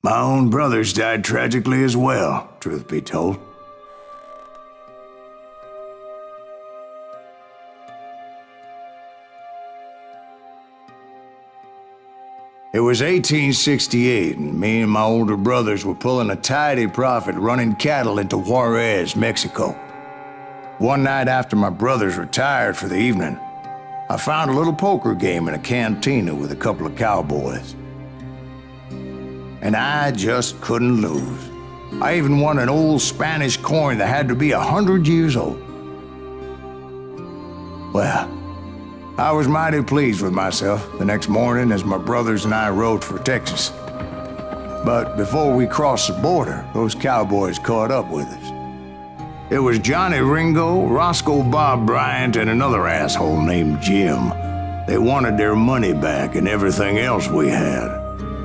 My own brothers died tragically as well, truth be told. It was 1868, and me and my older brothers were pulling a tidy profit running cattle into Juarez, Mexico. One night after my brothers retired for the evening, I found a little poker game in a cantina with a couple of cowboys. And I just couldn't lose. I even won an old Spanish coin that had to be 100 years old. Well, I was mighty pleased with myself the next morning as my brothers and I rode for Texas. But before we crossed the border, those cowboys caught up with us. It was Johnny Ringo, Roscoe Bob Bryant, and another asshole named Jim. They wanted their money back and everything else we had,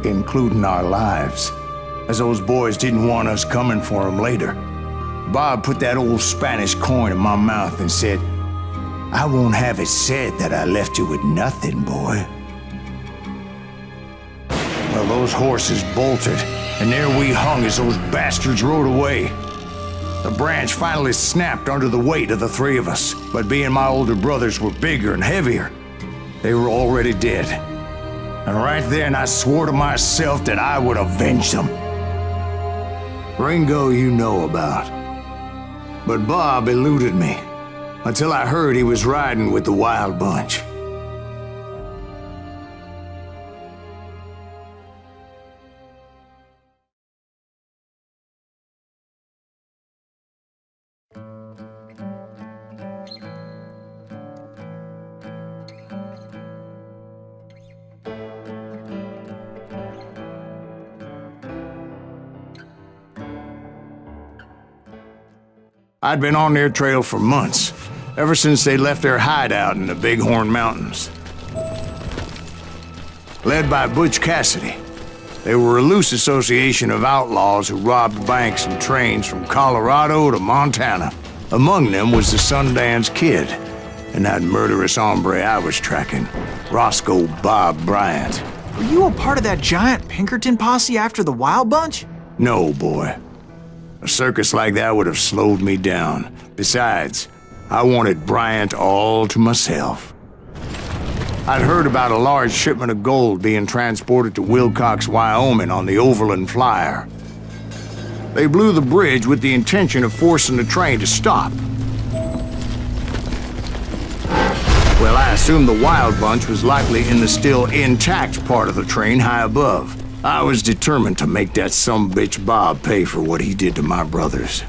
including our lives, as those boys didn't want us coming for them later. Bob put that old Spanish coin in my mouth and said, "I won't have it said that I left you with nothing, boy." Well, those horses bolted, and there we hung as those bastards rode away. The branch finally snapped under the weight of the three of us, but being my older brothers were bigger and heavier, they were already dead. And right then I swore to myself that I would avenge them. Ringo you know about. But Bob eluded me, until I heard he was riding with the Wild Bunch. I'd been on their trail for months, ever since they left their hideout in the Bighorn Mountains. Led by Butch Cassidy, they were a loose association of outlaws who robbed banks and trains from Colorado to Montana. Among them was the Sundance Kid, and that murderous hombre I was tracking, Roscoe Bob Bryant. Were you a part of that giant Pinkerton posse after the Wild Bunch? No, boy. A circus like that would have slowed me down. Besides, I wanted Bryant all to myself. I'd heard about a large shipment of gold being transported to Wilcox, Wyoming on the Overland Flyer. They blew the bridge with the intention of forcing the train to stop. Well, I assumed the Wild Bunch was likely in the still intact part of the train high above. I was determined to make that sumbitch Bob pay for what he did to my brothers.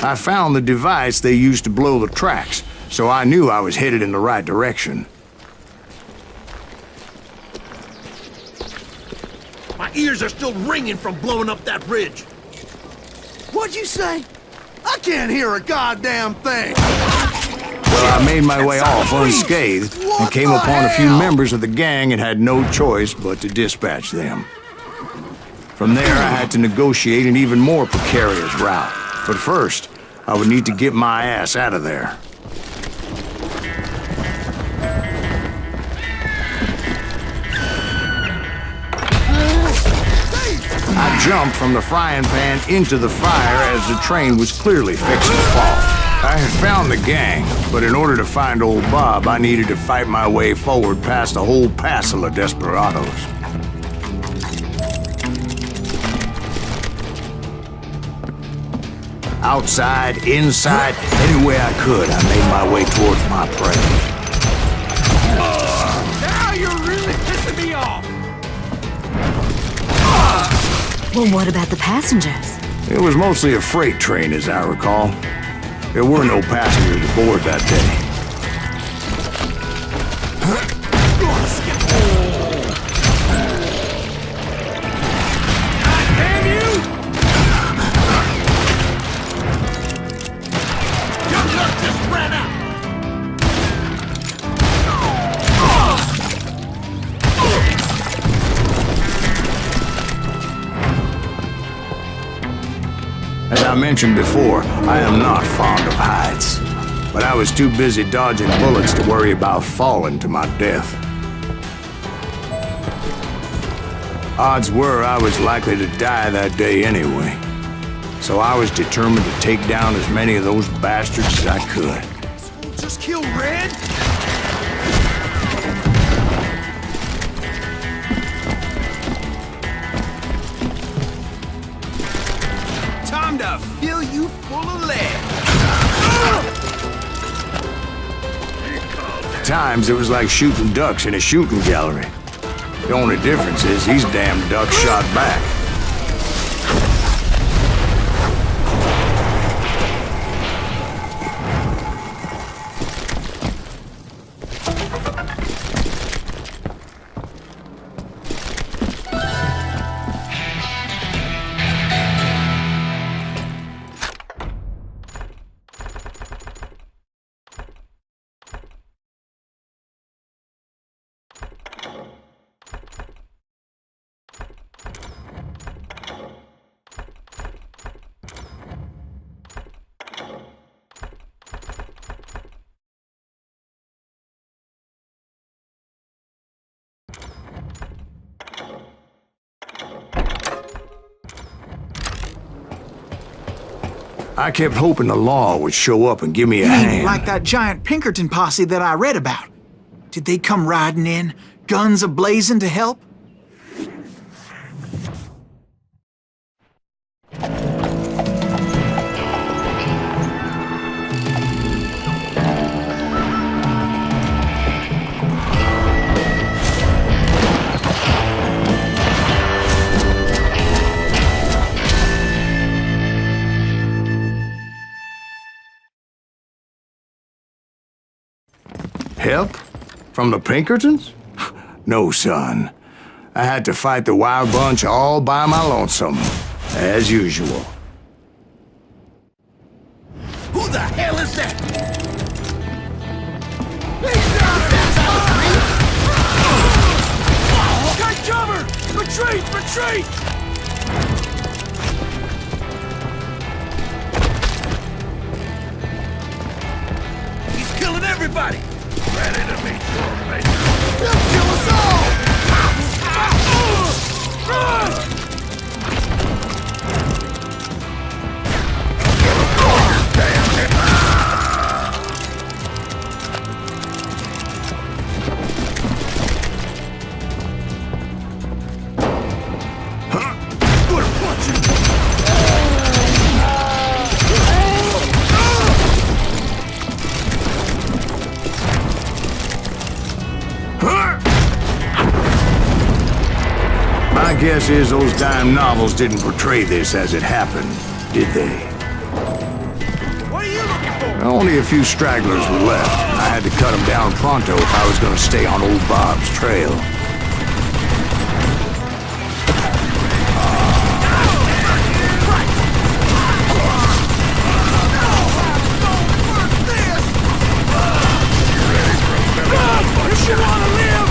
I found the device they used to blow the tracks, so I knew I was headed in the right direction. My ears are still ringing from blowing up that ridge. What'd you say? I can't hear a goddamn thing. Well, I made my way off unscathed and came upon a few members of the gang and had no choice but to dispatch them. From there, I had to negotiate an even more precarious route. But first, I would need to get my ass out of there. I jumped from the frying pan into the fire as the train was clearly fixing to fall. I had found the gang, but in order to find old Bob, I needed to fight my way forward past a whole passel of desperados. Outside, inside, anywhere I could, I made my way towards my prey. Now you're really pissing me off! Well, what about the passengers? It was mostly a freight train, as I recall. There were no passengers aboard that day. Damn you! Your luck just ran out! I mentioned before, I am not fond of heights. But I was too busy dodging bullets to worry about falling to my death. Odds were I was likely to die that day anyway. So I was determined to take down as many of those bastards as I could. Just kill Red? Time to fill you full of lead. At times, it was like shooting ducks in a shooting gallery. The only difference is these damn ducks shot back. I kept hoping the law would show up and give me a hand. Like that giant Pinkerton posse that I read about. Did they come riding in, guns a-blazing to help? Help? From the Pinkertons? No, son. I had to fight the wild bunch all by my lonesome, as usual. Who the hell is that? Take cover! Retreat! Retreat! He's killing everybody. Ready to meet your mate. They'll kill us all! My guess is those dime novels didn't portray this as it happened, did they? What are you looking for? Only a few stragglers were left. I had to cut them down pronto if I was going to stay on old Bob's trail. If you want to live!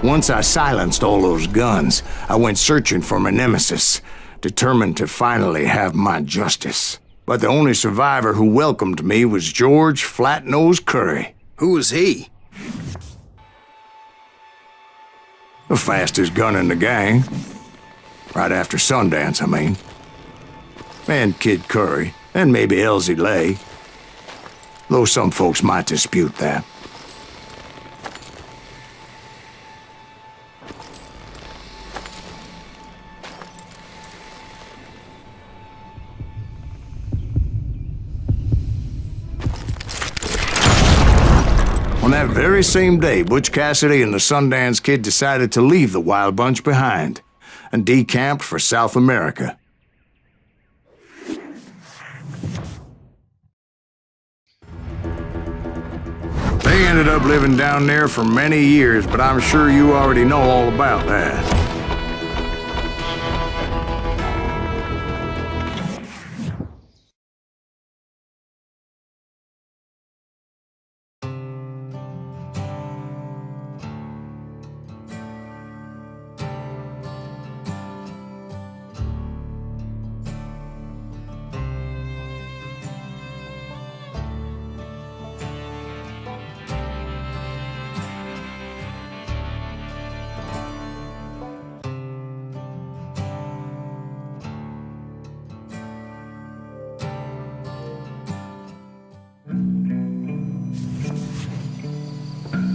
Once I silenced all those guns, I went searching for my nemesis, determined to finally have my justice. But the only survivor who welcomed me was George Flat-Nose Curry. Who was he? The fastest gun in the gang. Right after Sundance, I mean. And Kid Curry, and maybe Elsie Lay. Though some folks might dispute that. When that very same day, Butch Cassidy and the Sundance Kid decided to leave the Wild Bunch behind and decamped for South America. They ended up living down there for many years, but I'm sure you already know all about that.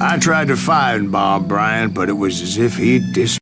I tried to find Bob Bryant, but it was as if he'd disappeared.